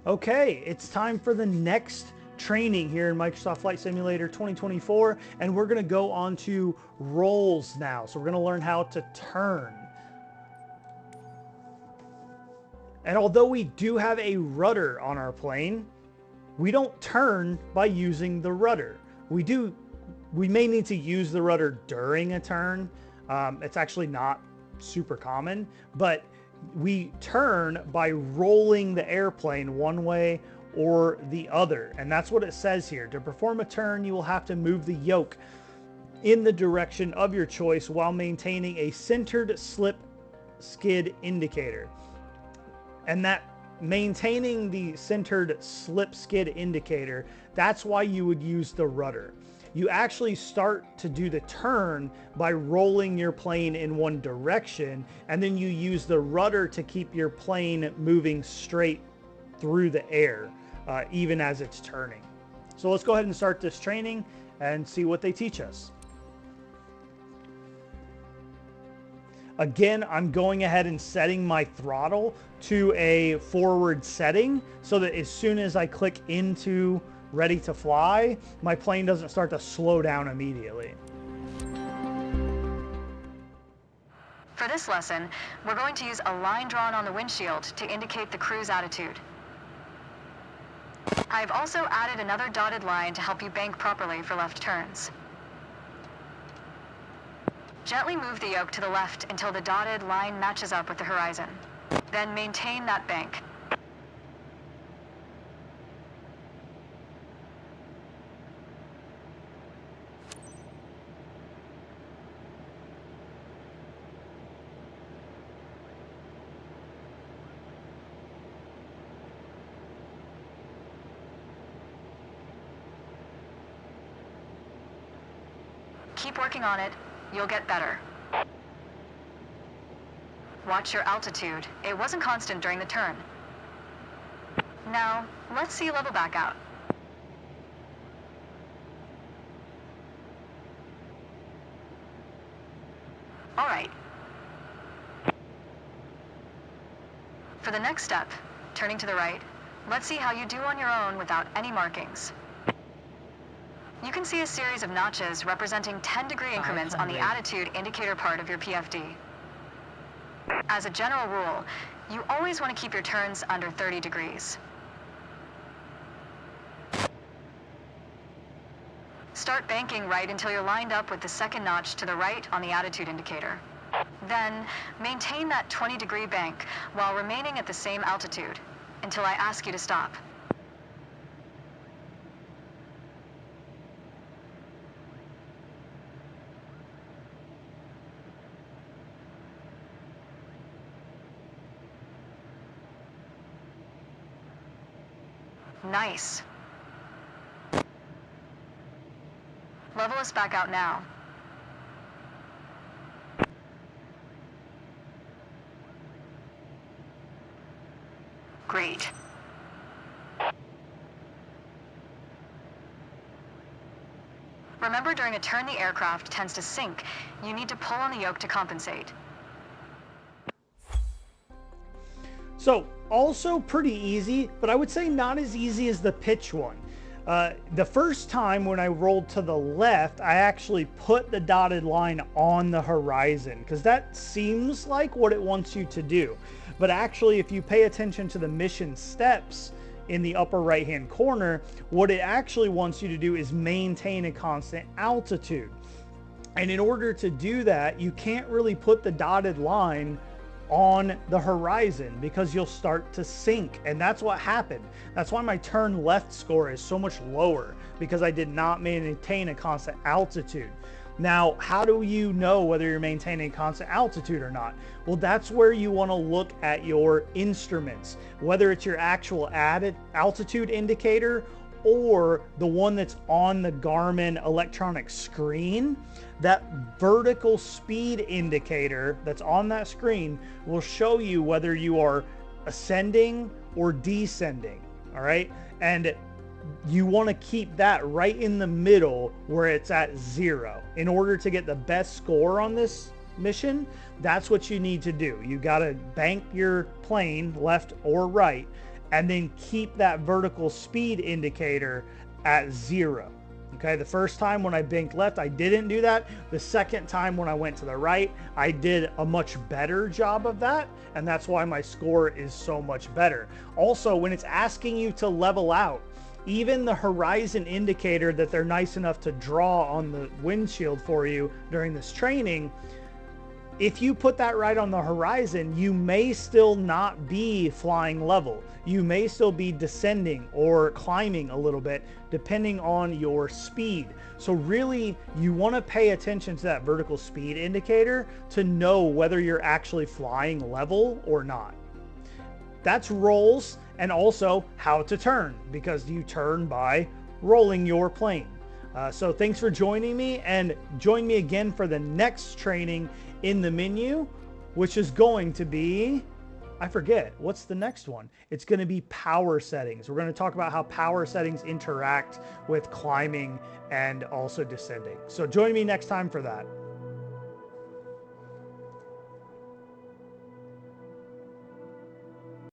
Okay, it's time for the next training here in Microsoft Flight Simulator 2024, and we're going to go on to rolls now. So we're going to learn how to turn. And although we do have a rudder on our plane, we don't turn by using the rudder. We may need to use the rudder during a turn. It's actually not super common, but we turn by rolling the airplane one way or the other. And that's what it says here. To perform a turn, you will have to move the yoke in the direction of your choice while maintaining a centered slip skid indicator. And that maintaining the centered slip skid indicator, that's why you would use the rudder. You actually start to do the turn by rolling your plane in one direction, and then you use the rudder to keep your plane moving straight through the air, even as it's turning. So let's go ahead and start this training and see what they teach us. Again, I'm going ahead and setting my throttle to a forward setting so that as soon as I click into ready to fly, my plane doesn't start to slow down immediately. For this lesson, we're going to use a line drawn on the windshield to indicate the cruise attitude. I've also added another dotted line to help you bank properly for left turns. Gently move the yoke to the left until the dotted line matches up with the horizon. Then maintain that bank. Keep working on it. You'll get better. Watch your altitude. It wasn't constant during the turn. Now, let's see level back out. All right. For the next step, turning to the right, let's see how you do on your own without any markings. You can see a series of notches representing 10-degree increments on the attitude indicator part of your PFD. As a general rule, you always want to keep your turns under 30 degrees. Start banking right until you're lined up with the second notch to the right on the attitude indicator. Then, maintain that 20-degree bank while remaining at the same altitude until I ask you to stop. Nice. Level us back out now. Great. Remember, during a turn, the aircraft tends to sink. You need to pull on the yoke to compensate. So also pretty easy, but I would say not as easy as the pitch one. The first time when I rolled to the left, I actually put the dotted line on the horizon because that seems like what it wants you to do. But actually, if you pay attention to the mission steps in the upper right hand corner, what it actually wants you to do is maintain a constant altitude. And in order to do that, you can't really put the dotted line on the horizon because you'll start to sink, and that's what happened. That's why my turn left score is so much lower, because I did not maintain a constant altitude. Now, how do you know whether you're maintaining constant altitude or not? Well, that's where you want to look at your instruments, whether it's your actual added altitude indicator or the one that's on the Garmin electronic screen. That vertical speed indicator that's on that screen will show you whether you are ascending or descending. All right. And you want to keep that right in the middle where it's at 0 in order to get the best score on this mission. That's what you need to do. You got to bank your plane left or right, and then keep that vertical speed indicator at 0. Okay, the first time when I banked left, I didn't do that. The second time when I went to the right, I did a much better job of that, and that's why my score is so much better. Also, when it's asking you to level out, even the horizon indicator that they're nice enough to draw on the windshield for you during this training, if you put that right on the horizon, you may still not be flying level. You may still be descending or climbing a little bit, depending on your speed. So really, you want to pay attention to that vertical speed indicator to know whether you're actually flying level or not. That's rolls, and also how to turn, because you turn by rolling your plane. So thanks for joining me, and join me again for the next training in the menu, which is going to be, I forget, what's the next one? It's going to be power settings. We're going to talk about how power settings interact with climbing and also descending. So join me next time for that.